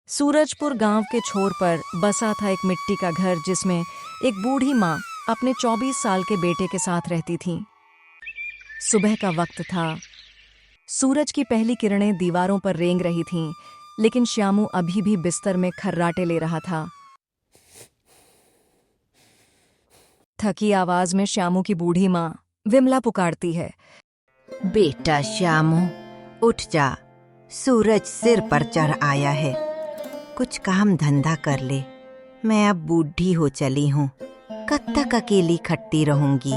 सूरजपुर गांव के छोर पर बसा था एक मिट्टी का घर जिसमें एक बूढ़ी माँ अपने 24 साल के बेटे के साथ रहती थी। सुबह का वक्त था। सूरज की पहली किरणें दीवारों पर रेंग रही थीं, लेकिन श्यामू अभी भी बिस्तर में खर्राटे ले रहा था। थकी आवाज में श्यामू की बूढ़ी माँ विमला पुकारती है, बेटा श्यामू, उठ जा, सूरज सिर पर चढ़ आया है। कुछ काम धंधा कर ले, मैं अब बूढ़ी हो चली हूँ, कब तक अकेली खटती रहूंगी।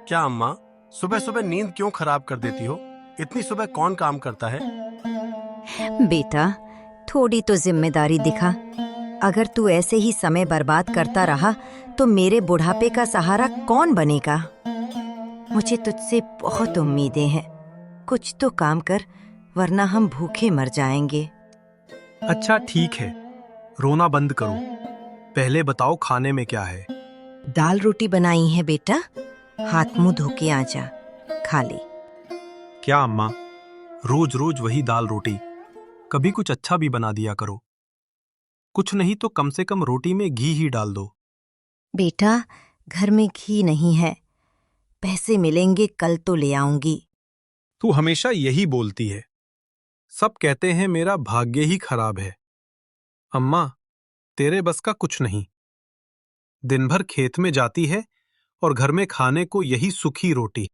क्या अम्मा, सुबह सुबह नींद क्यों खराब कर देती हो? इतनी सुबह कौन काम करता है? बेटा, थोड़ी तो जिम्मेदारी दिखा। अगर तू ऐसे ही समय बर्बाद करता रहा तो मेरे बुढ़ापे का सहारा कौन बनेगा? मुझे तुझसे बहुत उम्मीदें हैं। कुछ तो काम कर, वरना हम भूखे मर जाएंगे। अच्छा ठीक है, रोना बंद करो। पहले बताओ खाने में क्या है? दाल रोटी बनाई है बेटा, हाथ मुंह धो के आ जा, खा ले। क्या अम्मा, रोज रोज वही दाल रोटी? कभी कुछ अच्छा भी बना दिया करो। कुछ नहीं तो कम से कम रोटी में घी ही डाल दो। बेटा, घर में घी नहीं है, पैसे मिलेंगे कल तो ले आऊंगी। तू हमेशा यही बोलती है। सब कहते हैं मेरा भाग्य ही खराब है। अम्मा, तेरे बस का कुछ नहीं। दिन भर खेत में जाती है और घर में खाने को यही सूखी रोटी।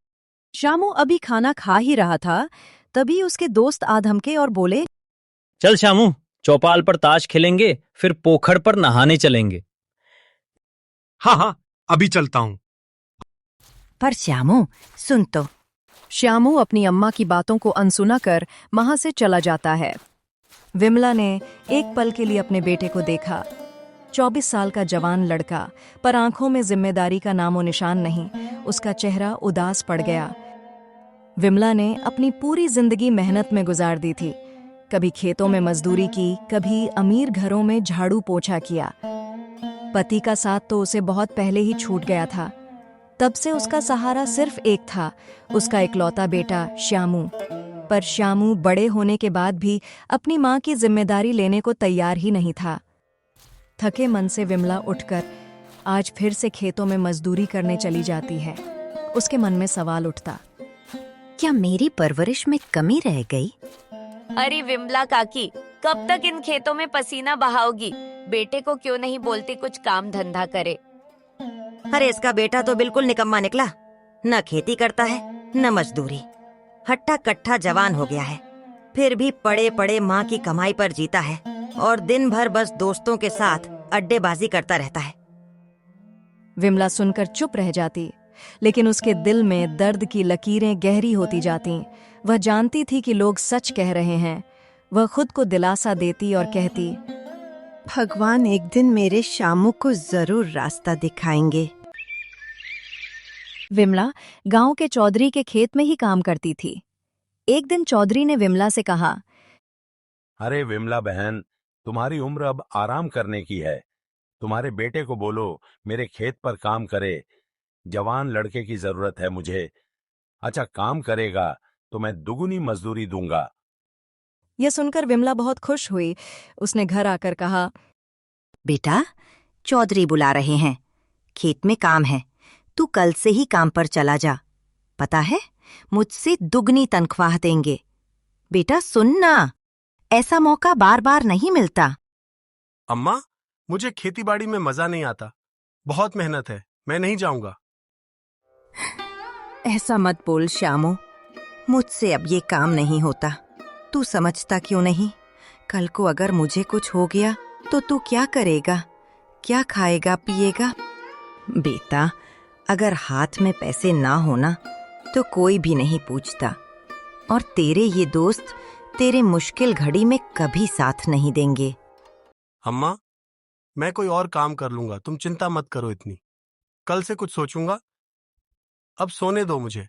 श्यामू अभी खाना खा ही रहा था, तभी उसके दोस्त आधमके और बोले, चल श्यामू, चौपाल पर ताश खेलेंगे, फिर पोखर पर नहाने चलेंगे। हाँ हाँ, अभी चलता हूँ। पर श्यामू, सुन तो। श्यामू अपनी अम्मा की बातों को अनसुना कर वहां से चला जाता है। विमला ने एक पल के लिए अपने बेटे को देखा। 24 साल का जवान लड़का, पर आंखों में जिम्मेदारी का नामो निशान नहीं। उसका चेहरा उदास पड़ गया। विमला ने अपनी पूरी जिंदगी मेहनत में गुजार दी थी। कभी खेतों में मजदूरी की, कभी अमीर घरों में झाड़ू पोछा किया। पति का साथ तो उसे बहुत पहले ही छूट गया था। तब से उसका सहारा सिर्फ एक था, उसका इकलौता बेटा श्यामू। पर श्यामू बड़े होने के बाद भी अपनी माँ की जिम्मेदारी लेने को तैयार ही नहीं था। थके मन से विमला उठकर आज फिर से खेतों में मजदूरी करने चली जाती है। उसके मन में सवाल उठता, क्या मेरी परवरिश में कमी रह गई? अरे विमला काकी, कब तक इन खेतों में पसीना बहाओगी? बेटे को क्यों नहीं बोलती कुछ काम धंधा करे? अरे इसका बेटा तो बिल्कुल निकम्मा निकला, न खेती करता है न मजदूरी। हट्टा कट्ठा जवान हो गया है, फिर भी पड़े पड़े माँ की कमाई पर जीता है और दिन भर बस दोस्तों के साथ अड्डेबाजी करता रहता है। विमला सुनकर चुप रह जाती, लेकिन उसके दिल में दर्द की लकीरें गहरी होती जाती। वह जानती थी कि लोग सच कह रहे हैं। वह खुद को दिलासा देती और कहती, भगवान एक दिन मेरे श्यामू को जरूर रास्ता दिखाएंगे। विमला गांव के चौधरी के खेत में ही काम करती थी। एक दिन चौधरी ने विमला से कहा, अरे विमला बहन, तुम्हारी उम्र अब आराम करने की है। तुम्हारे बेटे को बोलो मेरे खेत पर काम करे। जवान लड़के की जरूरत है मुझे। अच्छा काम करेगा तो मैं दुगुनी मजदूरी दूंगा। यह सुनकर विमला बहुत खुश हुई। उसने घर आकर कहा, बेटा, चौधरी बुला रहे हैं, खेत में काम है, तू कल से ही काम पर चला जा। पता है, मुझसे दुगनी तनख्वाह देंगे। बेटा सुन ना, ऐसा मौका बार बार नहीं मिलता। अम्मा, मुझे खेतीबाड़ी में मजा नहीं आता। बहुत मेहनत है, मैं नहीं जाऊंगा। ऐसा मत बोल श्यामू, मुझसे अब ये काम नहीं होता। तू समझता क्यों नहीं? कल को अगर मुझे कुछ हो गया तो तू क्या करेगा? क्या खाएगा पिएगा? बेटा, अगर हाथ में पैसे ना होना तो कोई भी नहीं पूछता, और तेरे ये दोस्त तेरे मुश्किल घड़ी में कभी साथ नहीं देंगे। अम्मा, मैं कोई और काम कर लूंगा, तुम चिंता मत करो इतनी। कल से कुछ सोचूंगा। अब सोने दो मुझे।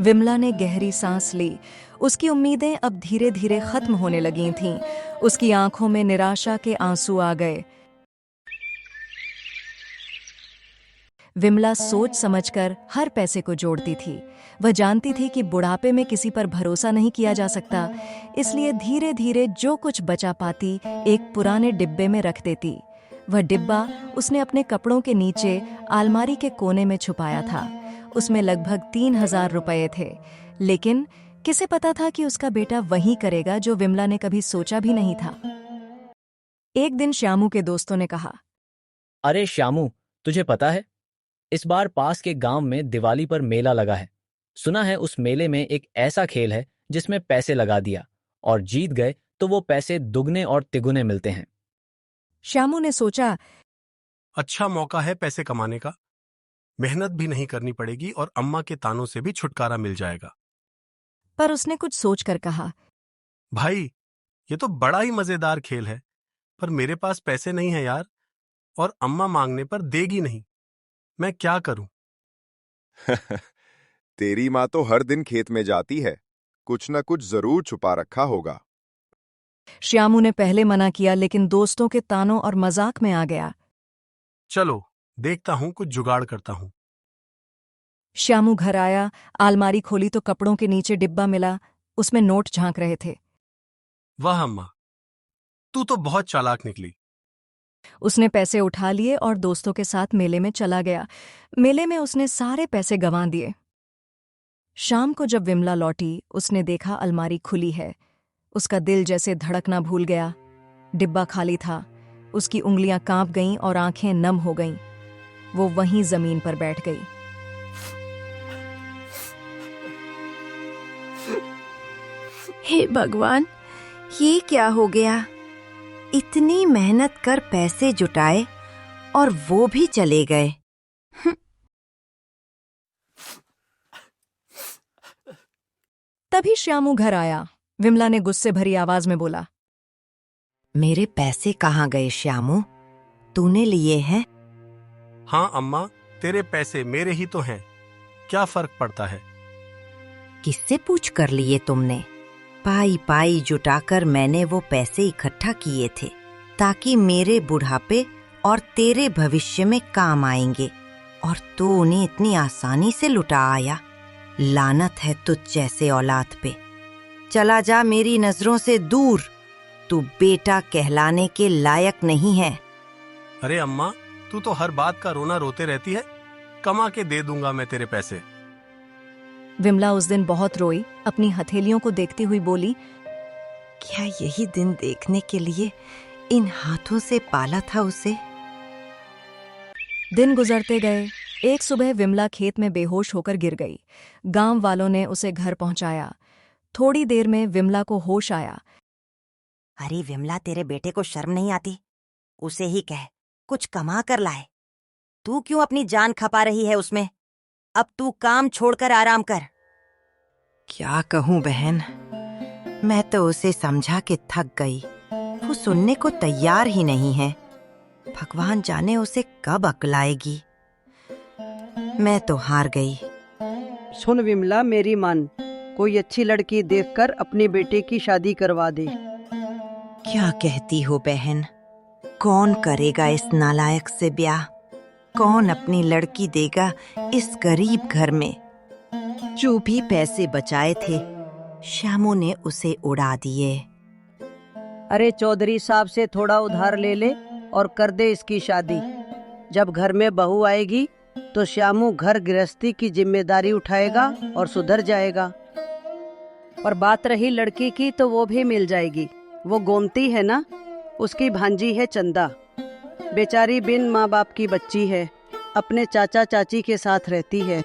विमला ने गहरी सांस ली। उसकी उम्मीदें अब धीरे धीरे खत्म होने लगी थीं। उसकी आंखों में निराशा के आंसू आ गए। विमला सोच समझकर हर पैसे को जोड़ती थी। वह जानती थी कि बुढ़ापे में किसी पर भरोसा नहीं किया जा सकता, इसलिए धीरे धीरे जो कुछ बचा पाती एक पुराने डिब्बे में रख देती। वह डिब्बा उसने अपने कपड़ों के नीचे अलमारी के कोने में छुपाया था। उसमें लगभग 3,000 रुपये थे, लेकिन किसे पता था कि उसका बेटा वही करेगा जो विमला ने कभी सोचा भी नहीं था। एक दिन श्यामू के दोस्तों ने कहा, अरे श्यामू, तुझे पता है, इस बार पास के गांव में दिवाली पर मेला लगा है। सुना है उस मेले में एक ऐसा खेल है जिसमें पैसे लगा दिया और जीत गए तो वो पैसे दुगने और तिगुने मिलते हैं। श्यामू ने सोचा, अच्छा मौका है पैसे कमाने का। मेहनत भी नहीं करनी पड़ेगी और अम्मा के तानों से भी छुटकारा मिल जाएगा। पर उसने कुछ सोचकर कहा, भाई, ये तो बड़ा ही मजेदार खेल है, पर मेरे पास पैसे नहीं है यार, और अम्मा मांगने पर देगी नहीं। मैं क्या करूं? तेरी माँ तो हर दिन खेत में जाती है, कुछ न कुछ जरूर छुपा रखा होगा। श्यामू ने पहले मना किया, लेकिन दोस्तों के तानों और मजाक में आ गया। चलो देखता हूं, कुछ जुगाड़ करता हूं। श्यामू घर आया, अलमारी खोली तो कपड़ों के नीचे डिब्बा मिला। उसमें नोट झांक रहे थे। वाह अम्मा, तू तो बहुत चालाक निकली। उसने पैसे उठा लिए और दोस्तों के साथ मेले में चला गया। मेले में उसने सारे पैसे गंवा दिए। शाम को जब विमला लौटी, उसने देखा अलमारी खुली है। उसका दिल जैसे धड़कना भूल गया। डिब्बा खाली था। उसकी उंगलियां कांप गईं और आंखें नम हो गईं। वो वहीं जमीन पर बैठ गई। हे भगवान, ये क्या हो गया? इतनी मेहनत कर पैसे जुटाए और वो भी चले गए। तभी श्यामू घर आया। विमला ने गुस्से भरी आवाज में बोला, मेरे पैसे कहाँ गए श्यामू? तूने लिए हैं? हाँ अम्मा, तेरे पैसे मेरे ही तो हैं, क्या फर्क पड़ता है? किससे पूछ कर लिए तुमने? पाई पाई जुटाकर मैंने वो पैसे इकट्ठा किए थे ताकि मेरे बुढ़ापे और तेरे भविष्य में काम आएंगे, और तू उन्हें इतनी आसानी से लुटा आया। लानत है तुझ जैसे औलाद पे। चला जा मेरी नजरों से दूर। तू बेटा कहलाने के लायक नहीं है। अरे अम्मा, तू तो हर बात का रोना रोते रहती है। कमा के दे दूंगा मैं तेरे पैसे। विमला उस दिन बहुत रोई। अपनी हथेलियों को देखती हुई बोली, क्या यही दिन देखने के लिए इन हाथों से पाला था उसे? दिन गुजरते गए। एक सुबह विमला खेत में बेहोश होकर गिर गई। गांव वालों ने उसे घर पहुंचाया। थोड़ी देर में विमला को होश आया। अरे विमला, तेरे बेटे को शर्म नहीं आती? उसे ही कह कुछ कमा कर लाए। तू क्यों अपनी जान खपा रही है उसमें? अब तू काम छोड़कर आराम कर। क्या कहूँ बहन, मैं तो उसे समझा के थक गई। वो सुनने को तैयार ही नहीं है। भगवान जाने उसे कब अक्ल आएगी। मैं तो हार गई। सुन विमला, मेरी मान, कोई अच्छी लड़की देखकर अपने बेटे की शादी करवा दे। क्या कहती हो बहन? कौन करेगा इस नालायक से ब्याह? कौन अपनी लड़की देगा इस गरीब घर में? जो भी पैसे बचाए थे, श्यामू ने उसे उड़ा दिए। अरे चौधरी साहब से थोड़ा उधार ले ले और कर दे इसकी शादी। जब घर में बहू आएगी तो श्यामू घर गृहस्थी की जिम्मेदारी उठाएगा और सुधर जाएगा। और बात रही लड़की की, तो वो भी मिल जाएगी। वो गोमती है ना, उसकी भांजी है चंदा। बेचारी बिन माँ बाप की बच्ची है, अपने चाचा चाची के साथ रहती है।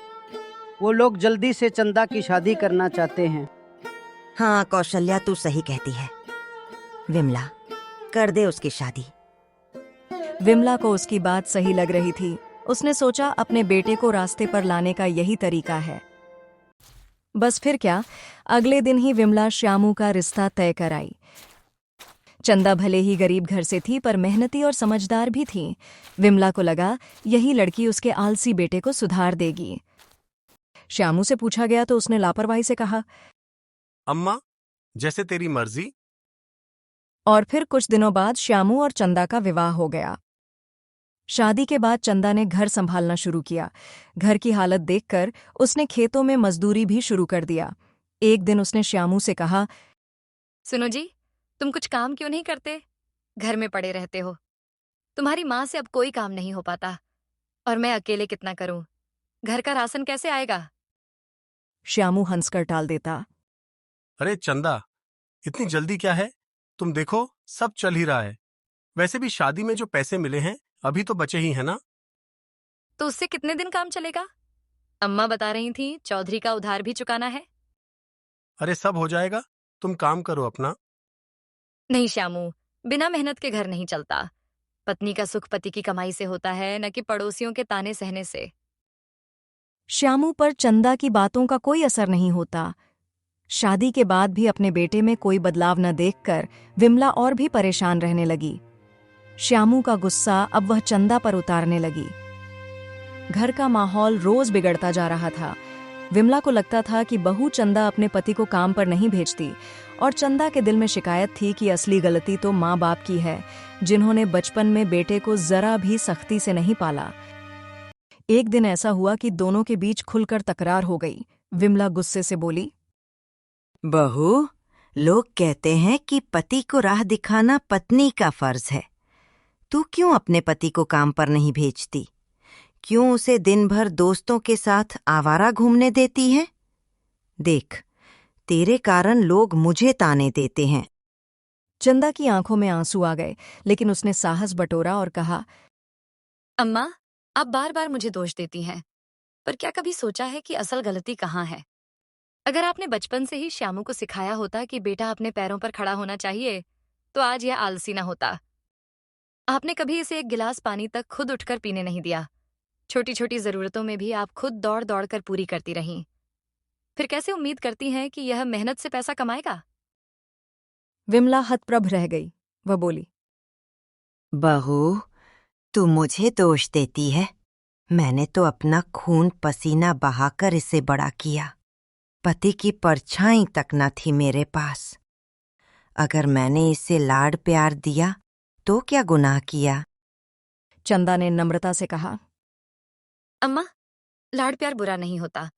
वो लोग जल्दी से चंदा की शादी करना चाहते हैं। हाँ कौशल्या, तू सही कहती है। विमला, कर दे उसकी शादी। विमला को उसकी बात सही लग रही थी। उसने सोचा अपने बेटे को रास्ते पर लाने का यही तरीका है। बस फिर क्या, अगले दिन ही विमला श्यामू का रिश्ता तय कर आई। चंदा भले ही गरीब घर से थी, पर मेहनती और समझदार भी थी। विमला को लगा यही लड़की उसके आलसी बेटे को सुधार देगी। श्यामू से पूछा गया तो उसने लापरवाही से कहा, अम्मा, जैसे तेरी मर्जी। और फिर कुछ दिनों बाद श्यामू और चंदा का विवाह हो गया। शादी के बाद चंदा ने घर संभालना शुरू किया। घर की हालत देखकर उसने खेतों में मजदूरी भी शुरू कर दिया। एक दिन उसने श्यामू से कहा, सुनो जी, तुम कुछ काम क्यों नहीं करते? घर में पड़े रहते हो। तुम्हारी माँ से अब कोई काम नहीं हो पाता, और मैं अकेले कितना करूं? घर का राशन कैसे आएगा? श्यामू हंसकर टाल देता। अरे चंदा, इतनी जल्दी क्या है? तुम देखो, सब चल ही रहा है। वैसे भी शादी में जो पैसे मिले हैं अभी तो बचे ही हैं ना। तो उससे कितने दिन काम चलेगा? अम्मा बता रही थी चौधरी का उधार भी चुकाना है। अरे सब हो जाएगा, तुम काम करो अपना। नहीं श्यामू, बिना मेहनत के घर नहीं चलता। पत्नी का सुख पति की कमाई से होता है, न कि पड़ोसियों के ताने सहने से। श्यामू पर चंदा की बातों का कोई असर नहीं होता। शादी के बाद भी अपने बेटे में कोई बदलाव न देखकर विमला और भी परेशान रहने लगी। श्यामू का गुस्सा अब वह चंदा पर उतारने लगी। घर का माहौल रोज बिगड़ता जा रहा था। विमला को लगता था कि बहू चंदा अपने पति को काम पर नहीं भेजती, और चंदा के दिल में शिकायत थी कि असली गलती तो माँ बाप की है, जिन्होंने बचपन में बेटे को जरा भी सख्ती से नहीं पाला। एक दिन ऐसा हुआ कि दोनों के बीच खुलकर तकरार हो गई। विमला गुस्से से बोली, बहू, लोग कहते हैं कि पति को राह दिखाना पत्नी का फर्ज है। तू क्यों अपने पति को काम पर नहीं भेजती? क्यों उसे दिन भर दोस्तों के साथ आवारा घूमने देती है? देख, तेरे कारण लोग मुझे ताने देते हैं। चंदा की आंखों में आंसू आ गए, लेकिन उसने साहस बटोरा और कहा, अम्मा, आप बार बार मुझे दोष देती हैं, पर क्या कभी सोचा है कि असल गलती कहाँ है? अगर आपने बचपन से ही श्यामू को सिखाया होता कि बेटा अपने पैरों पर खड़ा होना चाहिए, तो आज यह आलसी न होता। आपने कभी इसे एक गिलास पानी तक खुद उठकर पीने नहीं दिया। छोटी छोटी जरूरतों में भी आप खुद दौड़ दौड़ कर पूरी करती रहीं। फिर कैसे उम्मीद करती हैं कि यह मेहनत से पैसा कमाएगा? विमला हतप्रभ रह गई। वह बोली, बहू, तू मुझे दोष देती है। मैंने तो अपना खून पसीना बहाकर इसे बड़ा किया। पति की परछाई तक न थी मेरे पास। अगर मैंने इसे लाड प्यार दिया तो क्या गुनाह किया? चंदा ने नम्रता से कहा, अम्मा, लाड प्यार बुरा नहीं होता,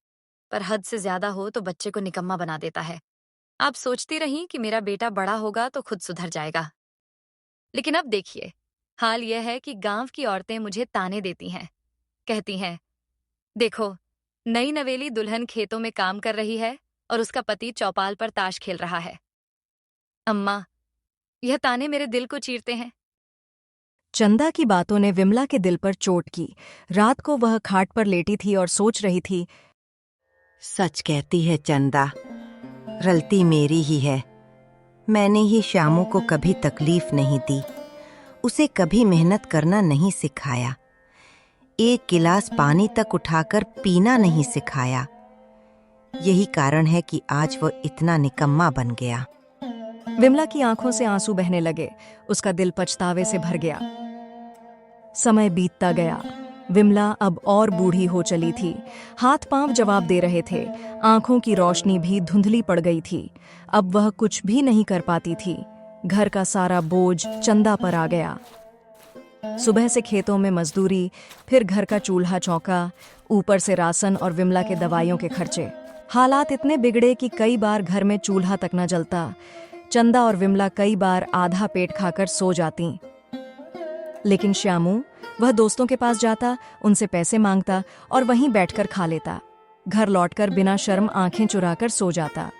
पर हद से ज्यादा हो तो बच्चे को निकम्मा बना देता है। आप सोचती रहीं कि मेरा बेटा बड़ा होगा तो खुद सुधर जाएगा, लेकिन अब देखिए, हाल यह है कि गांव की औरतें मुझे ताने देती हैं। कहती हैं, देखो, नई नवेली दुल्हन खेतों में काम कर रही है और उसका पति चौपाल पर ताश खेल रहा है। अम्मा, यह ताने मेरे दिल को चीरते हैं। चंदा की बातों ने विमला के दिल पर चोट की। रात को वह खाट पर लेटी थी और सोच रही थी, सच कहती है चंदा, गलती मेरी ही है। मैंने ही श्यामू को कभी तकलीफ नहीं दी, उसे कभी मेहनत करना नहीं सिखाया, एक गिलास पानी तक उठाकर पीना नहीं सिखाया। यही कारण है कि आज वह इतना निकम्मा बन गया। विमला की आंखों से आंसू बहने लगे। उसका दिल पछतावे से भर गया। समय बीतता गया। विमला अब और बूढ़ी हो चली थी। हाथ पांव जवाब दे रहे थे। आंखों की रोशनी भी धुंधली पड़ गई थी। अब वह कुछ भी नहीं कर पाती थी। घर का सारा बोझ चंदा पर आ गया। सुबह से खेतों में मजदूरी, फिर घर का चूल्हा चौका, ऊपर से राशन और विमला के दवाइयों के खर्चे। हालात इतने बिगड़े कि कई बार घर में चूल्हा तक न जलता। चंदा और विमला कई बार आधा पेट खाकर सो जाती। लेकिन श्यामू, वह दोस्तों के पास जाता, उनसे पैसे मांगता और वहीं बैठकर खा लेता। घर लौटकर बिना शर्म आंखें चुराकर सो जाता।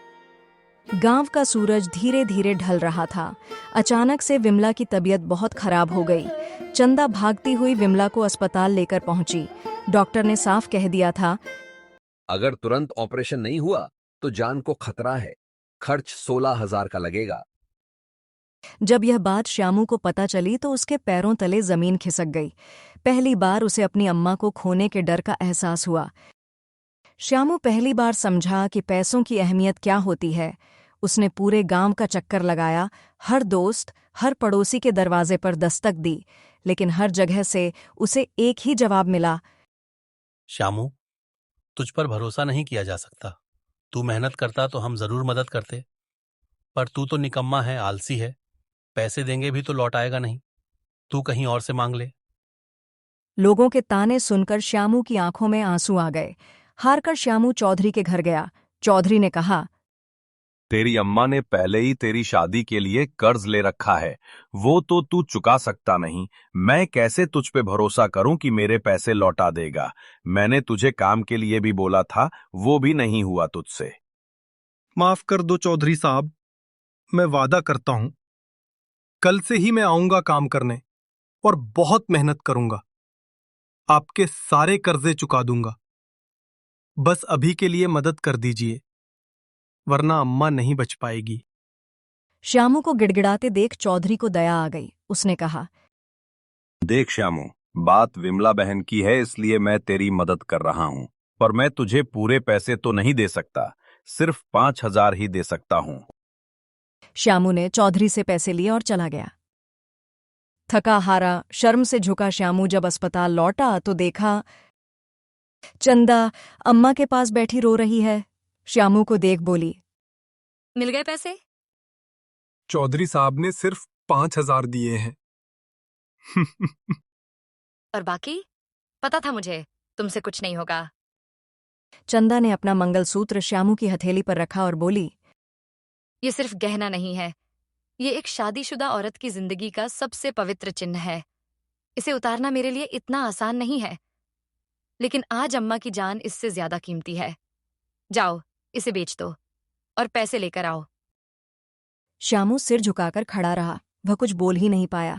गांव का सूरज धीरे धीरे ढल रहा था। अचानक से विमला की तबीयत बहुत खराब हो गई। चंदा भागती हुई विमला को अस्पताल लेकर पहुंची। डॉक्टर ने साफ कह दिया था, अगर तुरंत ऑपरेशन नहीं हुआ तो जान को खतरा है। खर्च 16,000 का लगेगा। जब यह बात श्यामू को पता चली तो उसके पैरों तले जमीन खिसक गई। पहली बार उसे अपनी अम्मा को खोने के डर का एहसास हुआ। श्यामू पहली बार समझा कि पैसों की अहमियत क्या होती है। उसने पूरे गांव का चक्कर लगाया, हर दोस्त, हर पड़ोसी के दरवाजे पर दस्तक दी, लेकिन हर जगह से उसे एक ही जवाब मिला, श्यामू, तुझ पर भरोसा नहीं किया जा सकता। तू मेहनत करता तो हम जरूर मदद करते, पर तू तो निकम्मा है, आलसी है। पैसे देंगे भी तो लौट आएगा नहीं। तू कहीं और से मांग ले। लोगों के ताने सुनकर श्यामू की आंखों में आंसू आ गए। हारकर श्यामू चौधरी के घर गया। चौधरी ने कहा, तेरी अम्मा ने पहले ही तेरी शादी के लिए कर्ज ले रखा है, वो तो तू चुका सकता नहीं। मैं कैसे तुझ पे भरोसा करूं कि मेरे पैसे लौटा देगा? मैंने तुझे काम के लिए भी बोला था, वो भी नहीं हुआ तुझसे। माफ कर दो चौधरी साहब, मैं वादा करता हूं कल से ही मैं आऊंगा काम करने और बहुत मेहनत करूंगा। आपके सारे कर्जे चुका दूंगा। बस अभी के लिए मदद कर दीजिए, वरना अम्मा नहीं बच पाएगी। श्यामू को गिड़गिड़ाते देख चौधरी को दया आ गई। उसने कहा, देख श्यामू, बात विमला बहन की है, इसलिए मैं तेरी मदद कर रहा हूं, पर मैं तुझे पूरे पैसे तो नहीं दे सकता, सिर्फ 5,000 ही दे सकता हूं। श्यामू ने चौधरी से पैसे लिए और चला गया। थका हारा, शर्म से झुका श्यामू जब अस्पताल लौटा तो देखा चंदा अम्मा के पास बैठी रो रही है। श्यामू को देख बोली, मिल गए पैसे? चौधरी साहब ने सिर्फ 5,000 दिए हैं। और बाकी? पता था मुझे तुमसे कुछ नहीं होगा। चंदा ने अपना मंगलसूत्र श्यामू की हथेली पर रखा और बोली, ये सिर्फ गहना नहीं है, ये एक शादीशुदा औरत की जिंदगी का सबसे पवित्र चिन्ह है। इसे उतारना मेरे लिए इतना आसान नहीं है, लेकिन आज अम्मा की जान इससे ज्यादा कीमती है। जाओ, इसे बेच दो और पैसे लेकर आओ। श्यामू सिर झुकाकर खड़ा रहा। वह कुछ बोल ही नहीं पाया।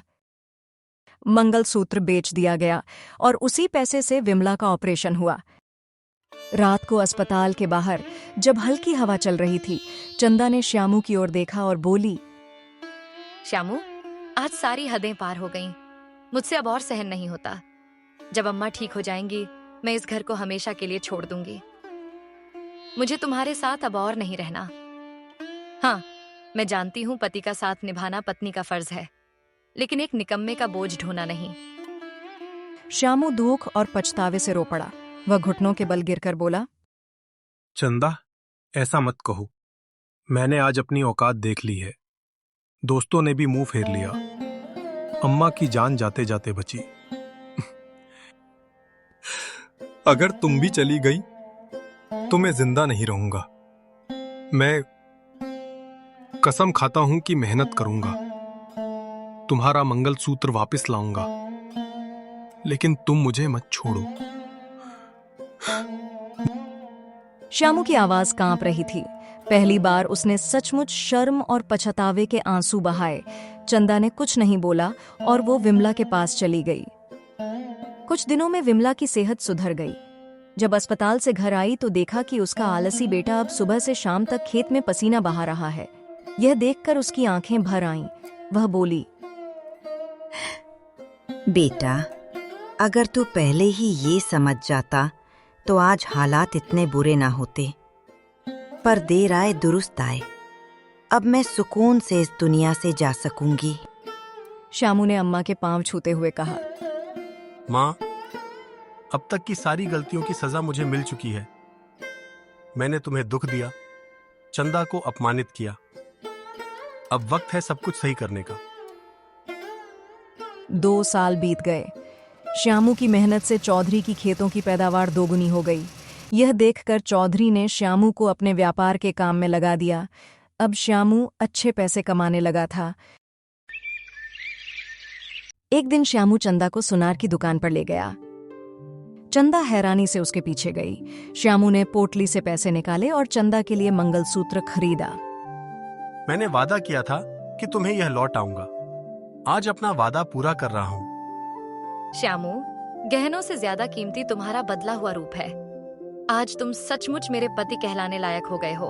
मंगलसूत्र बेच दिया गया और उसी पैसे से विमला का ऑपरेशन हुआ। रात को अस्पताल के बाहर जब हल्की हवा चल रही थी, चंदा ने श्यामू की ओर देखा और बोली, श्यामू, आज सारी हदें पार हो गईं। मुझसे अब और सहन नहीं होता। जब अम्मा ठीक हो जाएंगी, मैं इस घर को हमेशा के लिए छोड़ दूंगी। मुझे तुम्हारे साथ अब और नहीं रहना। हाँ, मैं जानती हूं पति का साथ निभाना पत्नी का फर्ज है, लेकिन एक निकम्मे का बोझ ढोना नहीं। श्यामू दुख और पछतावे से रो पड़ा। वह घुटनों के बल गिरकर बोला, चंदा, ऐसा मत कहो। मैंने आज अपनी औकात देख ली है। दोस्तों ने भी मुंह फेर लिया। अम्मा की जान जाते जाते बची। अगर तुम भी चली गई तो मैं जिंदा नहीं रहूंगा। मैं कसम खाता हूं कि मेहनत करूंगा, तुम्हारा मंगलसूत्र वापस लाऊंगा, लेकिन तुम मुझे मत छोड़ो। श्यामू की आवाज कांप रही थी। पहली बार उसने सचमुच शर्म और पछतावे के आंसू बहाए। चंदा ने कुछ नहीं बोला और वो विमला के पास चली गई। कुछ दिनों में विमला की सेहत सुधर गई। जब अस्पताल से घर आई तो देखा कि उसका आलसी बेटा अब सुबह से शाम तक खेत में पसीना बहा रहा है। यह देखकर उसकी आंखें भर आईं। वह बोली, बेटा, अगर तू पहले ही ये समझ जाता तो आज हालात इतने बुरे ना होते। पर देर आए दुरुस्त आए। अब मैं सुकून से इस दुनिया से जा सकूंगी। श्यामू ने अम्मा के पांव छूते हुए कहा, माँ, अब तक की सारी गलतियों की सजा मुझे मिल चुकी है। मैंने तुम्हें दुख दिया, चंदा को अपमानित किया। अब वक्त है सब कुछ सही करने का। 2 साल बीत गए। श्यामू की मेहनत से चौधरी की खेतों की पैदावार दोगुनी हो गई। यह देखकर चौधरी ने श्यामू को अपने व्यापार के काम में लगा दिया। अब श्यामू अच्छे पैसे कमाने लगा था। एक दिन श्यामू चंदा को सुनार की दुकान पर ले गया। चंदा हैरानी से उसके पीछे गई। श्यामू ने पोटली से पैसे निकाले और चंदा के लिए मंगलसूत्र खरीदा। मैंने वादा किया था कि तुम्हें यह लौट आऊंगा। आज अपना वादा पूरा कर रहा हूं। श्यामू, गहनों से ज्यादा कीमती तुम्हारा बदला हुआ रूप है। आज तुम सचमुच मेरे पति कहलाने लायक हो गए हो।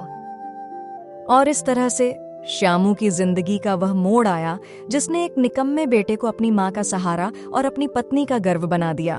और इस तरह से श्यामू की जिंदगी का वह मोड़ आया जिसने एक निकम्मे बेटे को अपनी मां का सहारा और अपनी पत्नी का गर्व बना दिया।